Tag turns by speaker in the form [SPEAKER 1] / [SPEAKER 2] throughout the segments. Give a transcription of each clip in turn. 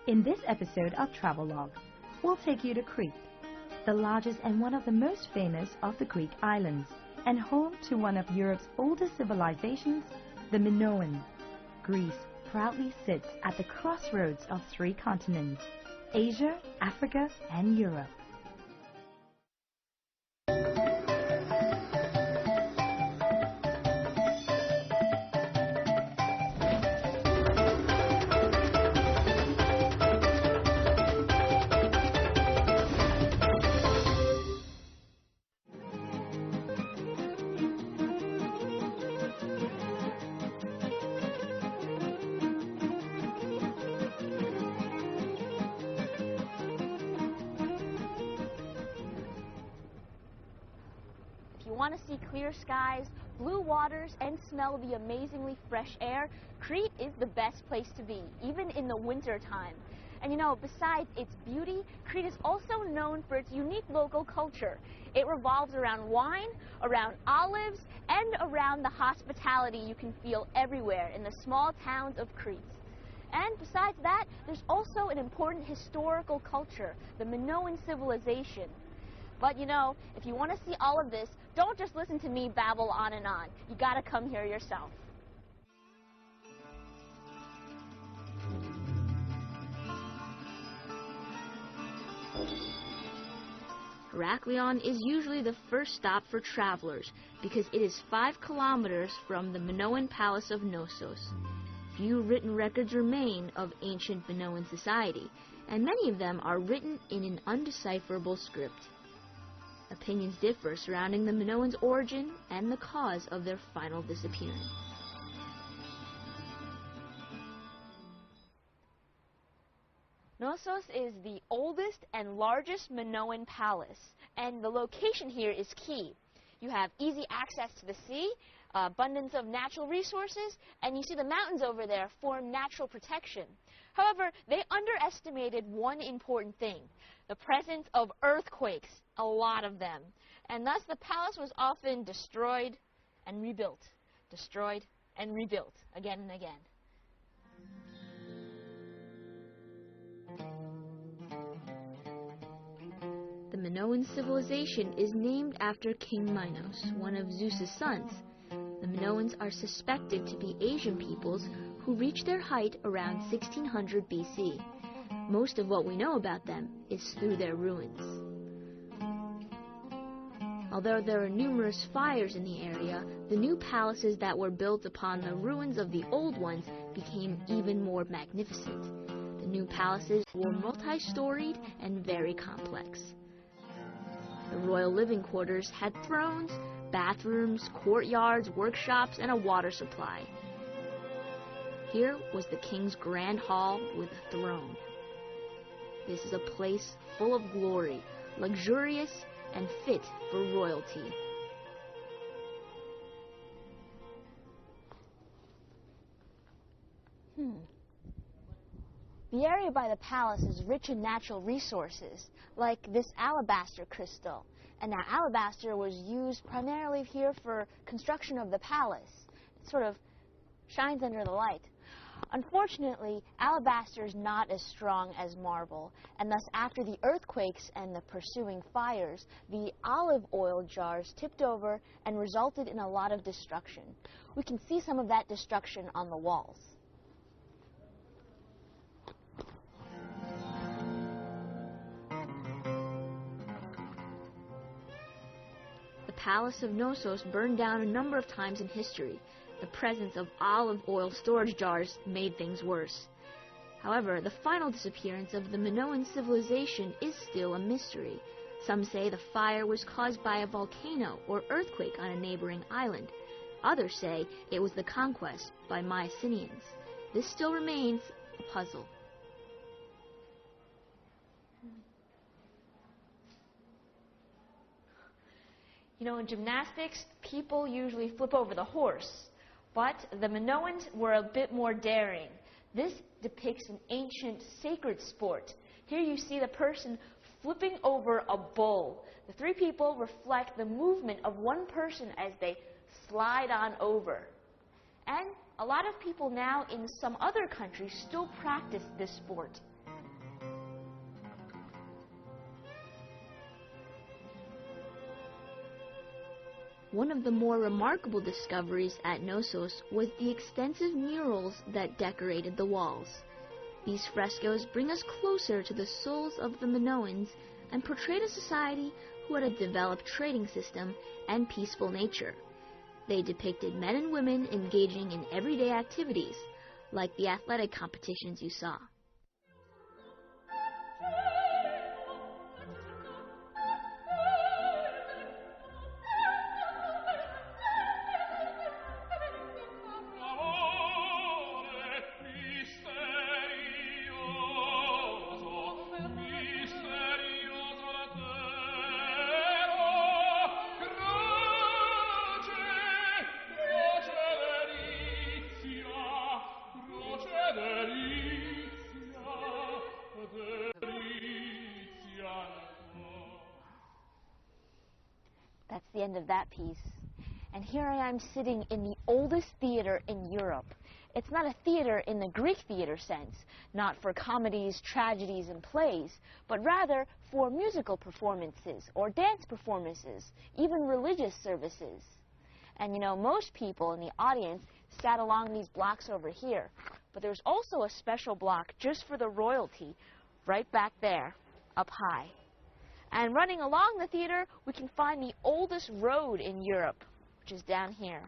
[SPEAKER 1] In this episode of Travelogue, we'll take you to Crete, the largest and one of the most famous of the Greek islands, and home to one of Europe's oldest civilizations, the Minoan. Greece proudly sits at the crossroads of three continents, Asia, Africa, and Europe.
[SPEAKER 2] If you want to see clear skies, blue waters, and smell the amazingly fresh air, Crete is the best place to be, even in the winter time. And you know, besides its beauty, Crete is also known for its unique local culture. It revolves around wine, around olives, and around the hospitality you can feel everywhere in the small towns of Crete. And besides that, there's also an important historical culture, the Minoan civilization. But you know, if you want to see all of this, don't just listen to me babble on and on. You gotta come here yourself. Heraklion is usually the first stop for travelers because it is 5 kilometers from the Minoan palace of Knossos. Few written records remain of ancient Minoan society, and many of them are written in an undecipherable script. Opinions differ surrounding the Minoans' origin and the cause of their final disappearance. Knossos is the oldest and largest Minoan palace, and the location here is key. You have easy access to the sea, abundance of natural resources, and you see the mountains over there form natural protection. However, they underestimated one important thing: the presence of earthquakes, a lot of them. And thus the palace was often destroyed and rebuilt, again and again. The Minoan civilization is named after King Minos, one of Zeus's sons. The Minoans are suspected to be Asian peoples who reached their height around 1600 BC. Most of what we know about them is through their ruins. Although there are numerous fires in the area, the new palaces that were built upon the ruins of the old ones became even more magnificent. The new palaces were multi-storied and very complex. The royal living quarters had thrones, bathrooms, courtyards, workshops, and a water supply. Here was the king's grand hall with a throne. This is a place full of glory, luxurious, and fit for royalty. The area by the palace is rich in natural resources, like this alabaster crystal. And now alabaster was used primarily here for construction of the palace. It sort of shines under the light. Unfortunately, alabaster is not as strong as marble, and thus after the earthquakes and the pursuing fires, the olive oil jars tipped over and resulted in a lot of destruction. We can see some of that destruction on the walls. The Palace of Knossos burned down a number of times in history. The presence of olive oil storage jars made things worse. However, the final disappearance of the Minoan civilization is still a mystery. Some say the fire was caused by a volcano or earthquake on a neighboring island. Others say it was the conquest by Mycenaeans. This still remains a puzzle. You know, in gymnastics, people usually flip over the horse, but the Minoans were a bit more daring. This depicts an ancient sacred sport. Here you see the person flipping over a bull. The three people reflect the movement of one person as they slide on over. And a lot of people now in some other countries still practice this sport. One of the more remarkable discoveries at Knossos was the extensive murals that decorated the walls. These frescoes bring us closer to the souls of the Minoans and portrayed a society who had a developed trading system and peaceful nature. They depicted men and women engaging in everyday activities, like the athletic competitions you saw. That's the end of that piece. And here I am sitting in the oldest theater in Europe. It's not a theater in the Greek theater sense, not for comedies, tragedies, and plays, but rather for musical performances or dance performances, even religious services. And you know, most people in the audience sat along these blocks over here, but there's also a special block just for the royalty right back there, up high. And running along the theater, we can find the oldest road in Europe, which is down here.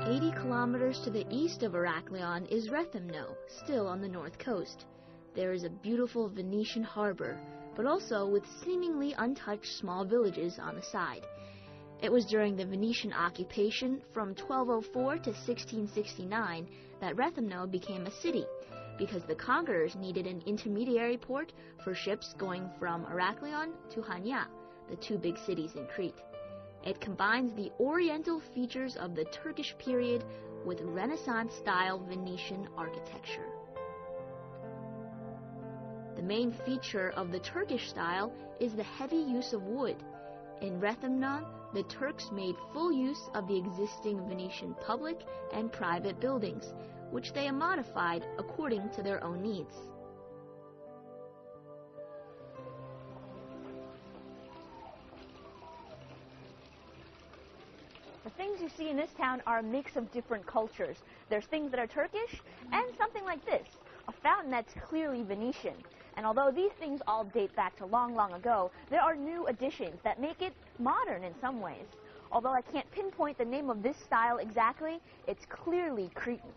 [SPEAKER 2] "80 kilometers to the east of Heraklion is Rethymno, still on the north coast. There is a beautiful Venetian harbor, but also with seemingly untouched small villages on the side. It was during the Venetian occupation from 1204 to 1669 that Rethymno became a city, because the conquerors needed an intermediary port for ships going from Heraklion to Hania, the two big cities in Crete. It combines the oriental features of the Turkish period with Renaissance-style Venetian architecture. The main feature of the Turkish style is the heavy use of wood. In Rethymnon, the Turks made full use of the existing Venetian public and private buildings, which they modified according to their own needs. The things you see in this town are a mix of different cultures. There's things that are Turkish and something like this, a fountain that's clearly Venetian. And although these things all date back to long, long ago, there are new additions that make it modern in some ways. Although I can't pinpoint the name of this style exactly, it's clearly Cretan.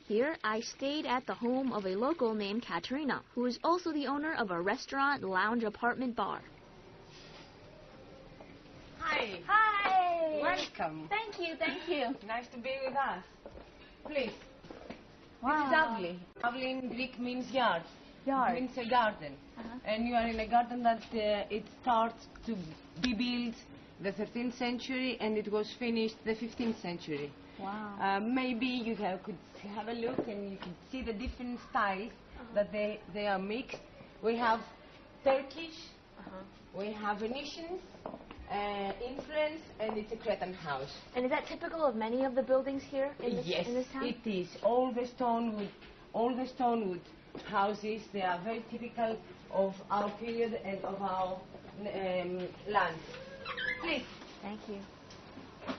[SPEAKER 2] Here, I stayed at the home of a local named Katerina, who is also the owner of a restaurant, lounge, apartment, bar.
[SPEAKER 3] Hi.
[SPEAKER 2] Hi!
[SPEAKER 3] Welcome.
[SPEAKER 2] Thank you, thank you.
[SPEAKER 3] Nice to be with us. Please.
[SPEAKER 2] Wow.
[SPEAKER 3] This is Avli. Avli in Greek means yard.
[SPEAKER 2] Yard.
[SPEAKER 3] It means a garden. And you are in a garden that it starts to be built the 13th century and it was finished the 15th century.
[SPEAKER 2] Wow.
[SPEAKER 3] Maybe you could have a look and you can see the different styles that they are mixed. We have Turkish, we have Venetians, influence, and it's a Cretan house.
[SPEAKER 2] And is that typical of many of the buildings here in this,
[SPEAKER 3] yes,
[SPEAKER 2] in this town?
[SPEAKER 3] it is. All the stonewood houses, they are very typical of our period and of our land. Please.
[SPEAKER 2] Thank you.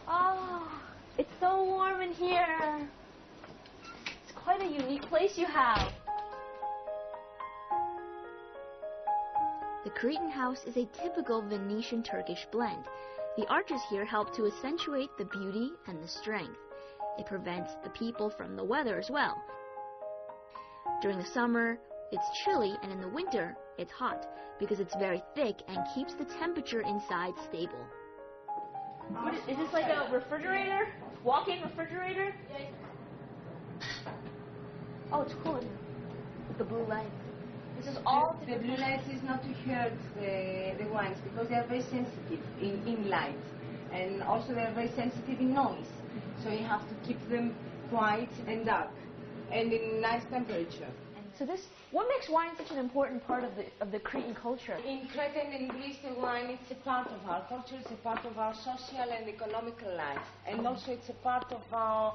[SPEAKER 2] Oh, it's so warm in here. It's quite a unique place you have. The Cretan house is a typical Venetian Turkish blend. The arches here help to accentuate the beauty and the strength. It prevents the people from the weather as well. During the summer, it's chilly, and in the winter, It's hot because it's very thick and keeps the temperature inside stable. Is this like a refrigerator? Walk-in refrigerator? Oh, it's cool. With the blue lights. This is all...
[SPEAKER 3] The blue light is not to hurt the wines because they are very sensitive in light. And also they are very sensitive in noise. So you have to keep them quiet and dark and in nice temperature.
[SPEAKER 2] So what makes wine such an important part of the Cretan culture?
[SPEAKER 3] In Crete and in Greece, the wine is a part of our culture, it's a part of our social and economical life, and also it's a part of our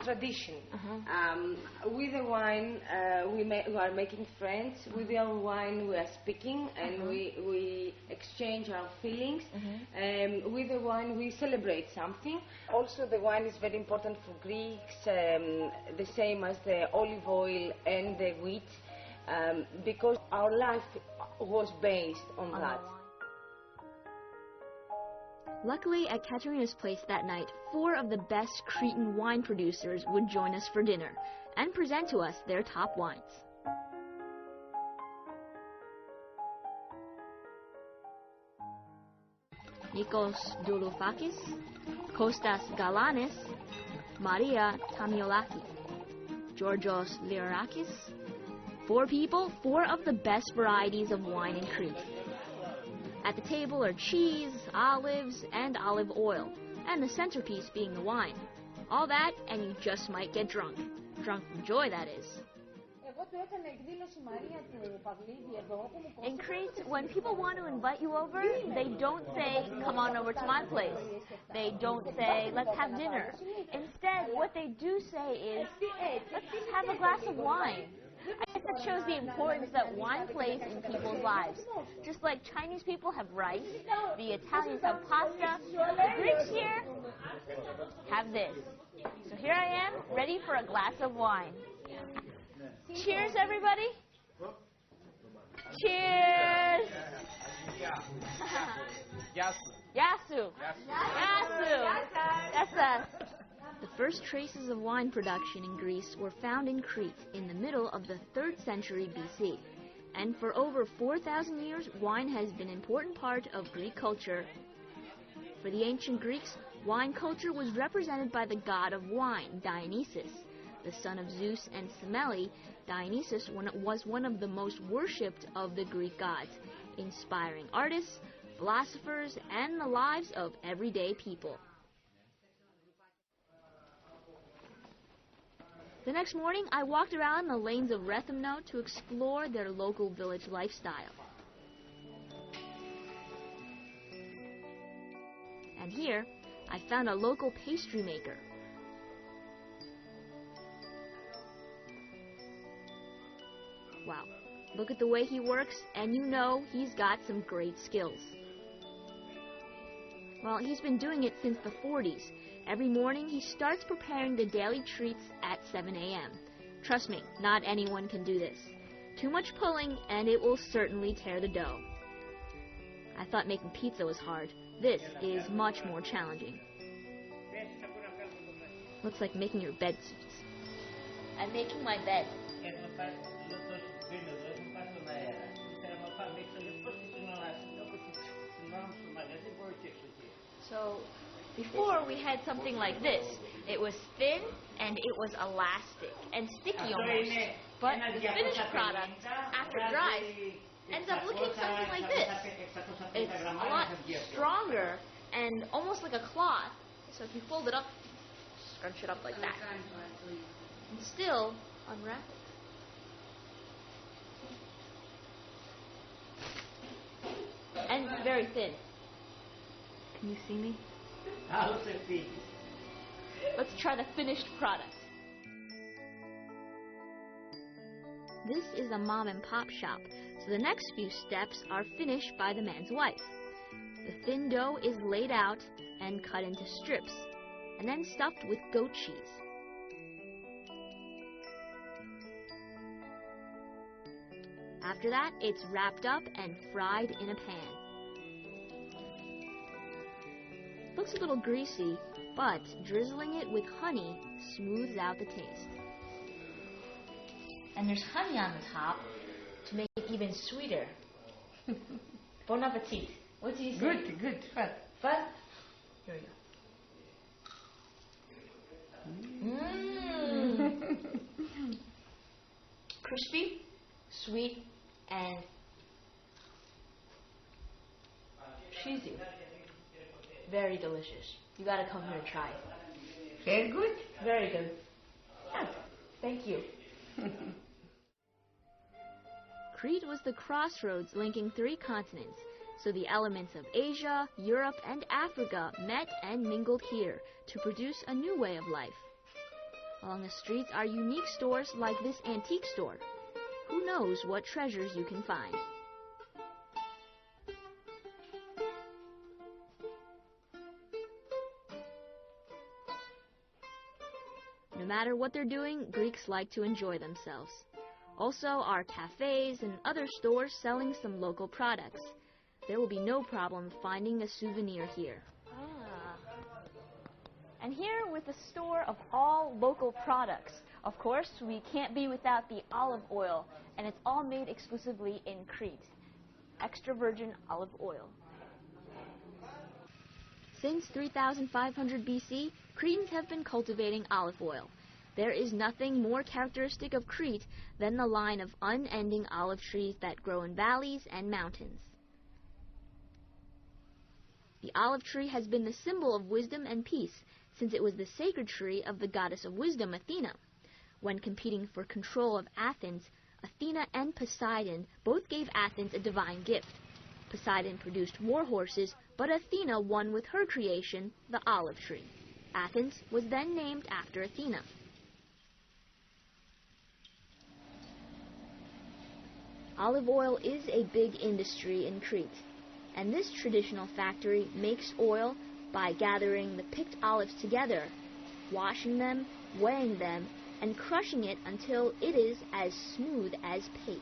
[SPEAKER 3] tradition. With the wine, we are making friends. With our wine, we are speaking and we exchange our feelings. With the wine, we celebrate something. Also, the wine is very important for Greeks, the same as the olive oil and the wheat, because our life was based on that.
[SPEAKER 2] Luckily, at Katerina's place that night, 4 of the best Cretan wine producers would join us for dinner and present to us their top wines. Nikos Douloufakis, Kostas Galanis, Maria Tamiolaki, Georgios Lirakis. 4 people, 4 of the best varieties of wine in Crete. At the table are cheese, olives, and olive oil, and the centerpiece being the wine. All that, and you just might get drunk. Drunk from joy, that is. In Crete, when people want to invite you over, they don't say, come on over to my place. They don't say, let's have dinner. Instead, what they do say is, let's have a glass of wine. I guess that shows the importance that wine plays in people's lives. Just like Chinese people have rice, the Italians have pasta, the Greeks here have this. So here I am, ready for a glass of wine. Cheers, everybody. Cheers. Yasu. That's us. The first traces of wine production in Greece were found in Crete in the middle of the 3rd century BC. And for over 4,000 years, wine has been an important part of Greek culture. For the ancient Greeks, wine culture was represented by the god of wine, Dionysus. The son of Zeus and Semele, Dionysus was one of the most worshipped of the Greek gods, inspiring artists, philosophers, and the lives of everyday people. The next morning, I walked around the lanes of Rethymno to explore their local village lifestyle. And here, I found a local pastry maker. Wow, look at the way he works, and you know he's got some great skills. Well, he's been doing it since the 40s. Every morning, he starts preparing the daily treats at 7 a.m. Trust me, not anyone can do this. Too much pulling, and it will certainly tear the dough. I thought making pizza was hard. This is much more challenging. Looks like making your bed suits. I'm making my bed. So, before we had something like this. It was thin and it was elastic and sticky almost. But the finished product, after it dries, ends up looking something like this. It's a lot stronger and almost like a cloth. So if you fold it up, scrunch it up like that. And still unwrap it. And very thin. Can you see me? Let's try the finished product. This is a mom and pop shop, so the next few steps are finished by the man's wife. The thin dough is laid out and cut into strips, and then stuffed with goat cheese. After that, it's wrapped up and fried in a pan. Looks a little greasy, but drizzling it with honey smooths out the taste. And there's honey on the top to make it even sweeter. Bon appetit. What do you say?
[SPEAKER 3] Good, good. Fun.
[SPEAKER 2] Fun? Here we go. Crispy, sweet, and cheesy. Very delicious. You gotta come here and try it.
[SPEAKER 3] Very good.
[SPEAKER 2] Very good. Yeah. Thank you. Crete was the crossroads linking 3 continents, so the elements of Asia, Europe, and Africa met and mingled here to produce a new way of life. Along the streets are unique stores like this antique store. Who knows what treasures you can find? No matter what they're doing, Greeks like to enjoy themselves. Also are cafes and other stores selling some local products. There will be no problem finding a souvenir here. And here with a store of all local products. Of course, we can't be without the olive oil, and it's all made exclusively in Crete. Extra virgin olive oil. Since 3500 BC, Cretans have been cultivating olive oil. There is nothing more characteristic of Crete than the line of unending olive trees that grow in valleys and mountains. The olive tree has been the symbol of wisdom and peace, since it was the sacred tree of the goddess of wisdom, Athena. When competing for control of Athens, Athena and Poseidon both gave Athens a divine gift. Poseidon produced war horses, but Athena won with her creation, the olive tree. Athens was then named after Athena. Olive oil is a big industry in Crete, and this traditional factory makes oil by gathering the picked olives together, washing them, weighing them, and crushing it until it is as smooth as paste.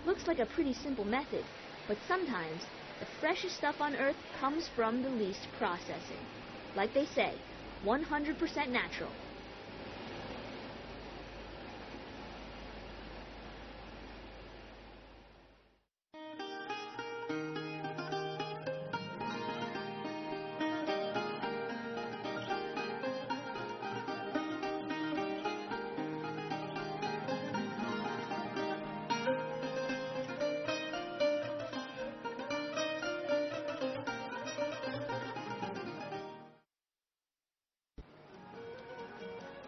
[SPEAKER 2] Looks like a pretty simple method, but sometimes the freshest stuff on earth comes from the least processing. Like they say, 100% natural.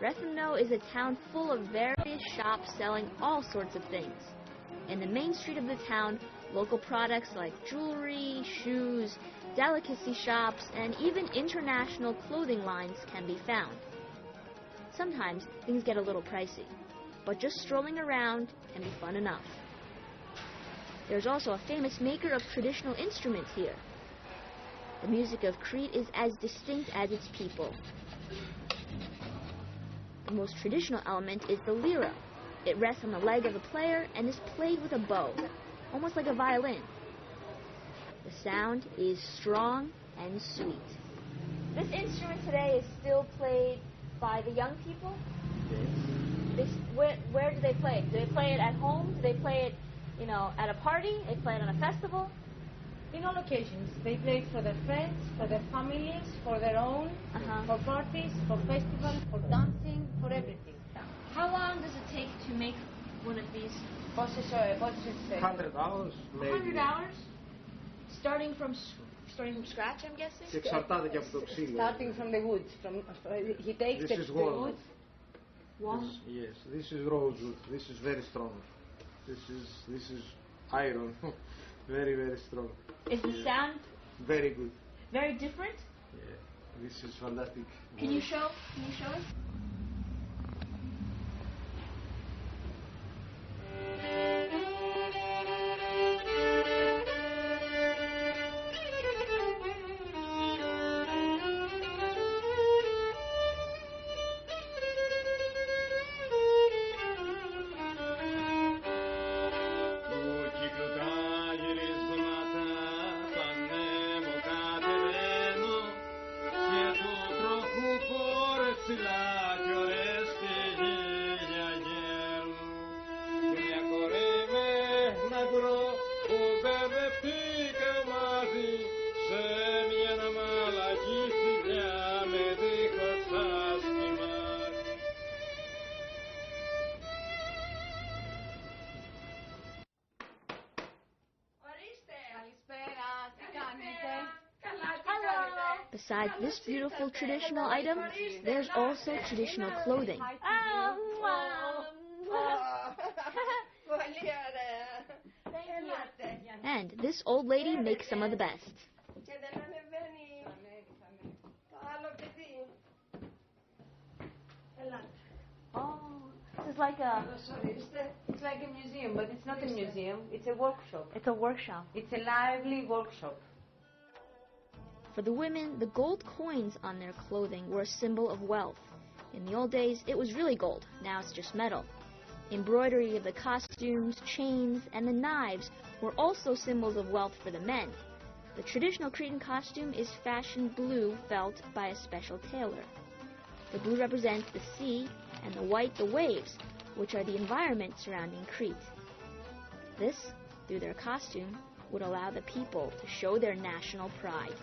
[SPEAKER 2] Rethymno is a town full of various shops selling all sorts of things. In the main street of the town, local products like jewelry, shoes, delicacy shops, and even international clothing lines can be found. Sometimes things get a little pricey, but just strolling around can be fun enough. There's also a famous maker of traditional instruments here. The music of Crete is as distinct as its people. The most traditional element is the lyra. It rests on the leg of the player and is played with a bow, almost like a violin. The sound is strong and sweet. This instrument today is still played by the young people? Yes. Where do they play it? Do they play it at home? Do they play it, at a party? They play it on a festival?
[SPEAKER 3] In all occasions, they play it for their friends, for their families, for their own, for parties, for festivals, for dancing, for everything.
[SPEAKER 2] How long does it take to make one of these?
[SPEAKER 4] 100 hours, maybe.
[SPEAKER 2] 100 hours? Starting from scratch, I'm guessing?
[SPEAKER 4] Εξαρτάται και από το ξύλο.
[SPEAKER 3] Starting from the wood. He takes the wood.
[SPEAKER 4] Yes, this is rosewood. This is very strong. This is iron. Very, very strong.
[SPEAKER 2] Is the sound
[SPEAKER 4] very good?
[SPEAKER 2] Very different?
[SPEAKER 4] Yeah, this is fantastic.
[SPEAKER 2] Can you show us?
[SPEAKER 4] Ψηλά
[SPEAKER 2] Besides this beautiful traditional item, there's also traditional clothing. And this old lady makes some of the best.
[SPEAKER 3] Oh, this is like a... It's like a museum, but it's not a museum. It's a workshop.
[SPEAKER 2] It's a workshop.
[SPEAKER 3] It's a lively workshop.
[SPEAKER 2] For the women, the gold coins on their clothing were a symbol of wealth. In the old days, it was really gold. Now it's just metal. Embroidery of the costumes, chains, and the knives were also symbols of wealth for the men. The traditional Cretan costume is fashioned blue felt by a special tailor. The blue represents the sea, and the white the waves, which are the environment surrounding Crete. This, through their costume, would allow the people to show their national pride.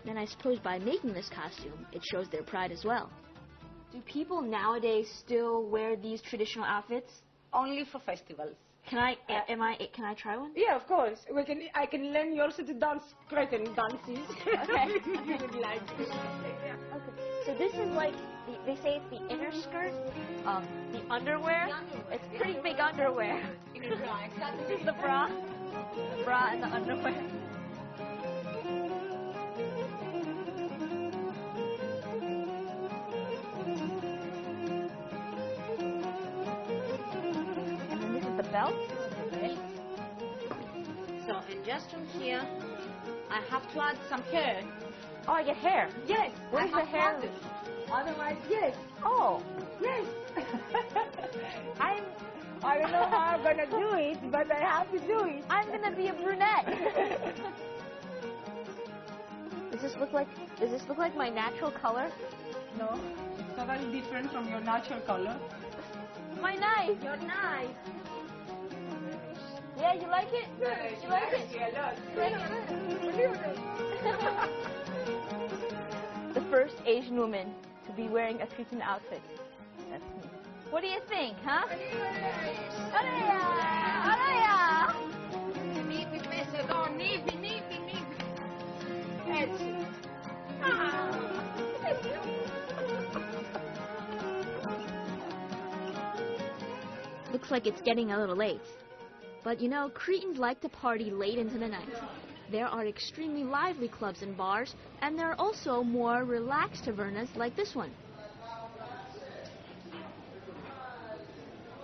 [SPEAKER 2] And I suppose by making this costume, it shows their pride as well. Do people nowadays still wear these traditional outfits?
[SPEAKER 3] Only for festivals.
[SPEAKER 2] Can I try one?
[SPEAKER 3] Yeah, of course. I can learn you also to dance Cretan dances.
[SPEAKER 2] Okay.
[SPEAKER 3] If you would like to.
[SPEAKER 2] Okay. So this is like, they say it's the inner skirt of the underwear. It's pretty big underwear.
[SPEAKER 3] Inner bra, exactly.
[SPEAKER 2] This is the bra and the underwear. Belt?
[SPEAKER 3] So, and just from here, I have to add some hair.
[SPEAKER 2] Oh, I get hair.
[SPEAKER 3] Yes.
[SPEAKER 2] Where's the hair?
[SPEAKER 3] Otherwise, yes.
[SPEAKER 2] Oh.
[SPEAKER 3] Yes. I don't know how I'm gonna do it, but I have to do it.
[SPEAKER 2] I'm gonna be a brunette. Does this look like my natural color?
[SPEAKER 3] No, it's totally different from your natural color.
[SPEAKER 2] My knife.
[SPEAKER 3] Your knife.
[SPEAKER 2] Yeah, you like it?
[SPEAKER 3] Yes,
[SPEAKER 2] you like it?
[SPEAKER 3] Yeah,
[SPEAKER 2] The first Asian woman to be wearing a Cretan outfit. That's me. What do you think, huh? Araya! Araya! Looks like it's getting a little late. But you know, Cretans like to party late into the night. There are extremely lively clubs and bars, and there are also more relaxed tavernas like this one.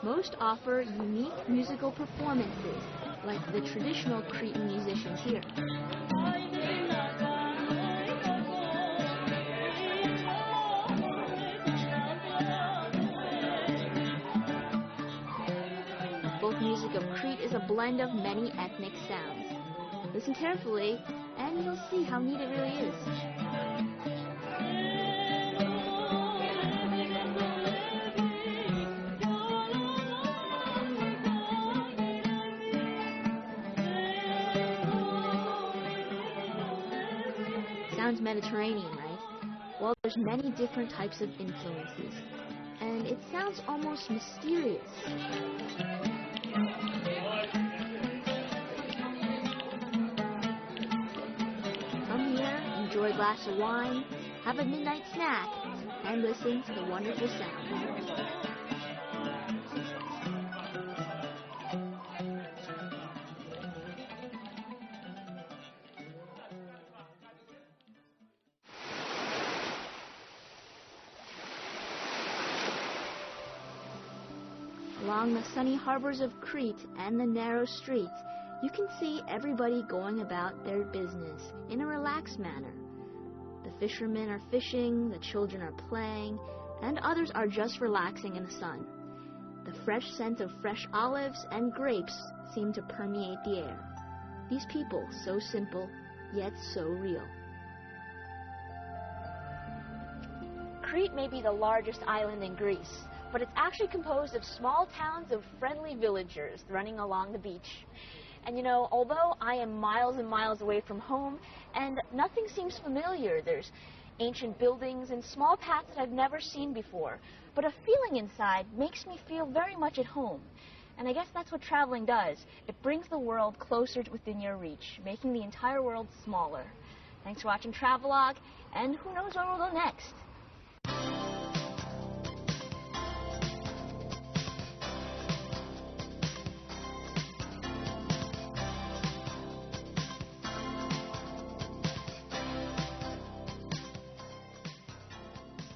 [SPEAKER 2] Most offer unique musical performances, like the traditional Cretan musicians here. Folk music of Crete is a blend of many ethnic sounds. Listen carefully, and you'll see how neat it really is. Sounds Mediterranean, right? Well, there's many different types of influences, and it sounds almost mysterious. Come here, enjoy a glass of wine, have a midnight snack, and listen to the wonderful sounds. Along the sunny harbors of Crete and the narrow streets, you can see everybody going about their business in a relaxed manner. The fishermen are fishing, the children are playing, and others are just relaxing in the sun. The fresh scent of fresh olives and grapes seem to permeate the air. These people, so simple, yet so real. Crete may be the largest island in Greece, but it's actually composed of small towns of friendly villagers running along the beach. And you know, although I am miles and miles away from home and nothing seems familiar, there's ancient buildings and small paths that I've never seen before. But a feeling inside makes me feel very much at home. And I guess that's what traveling does. It brings the world closer to within your reach, making the entire world smaller. Thanks for watching Travelogue, and who knows where we'll go next.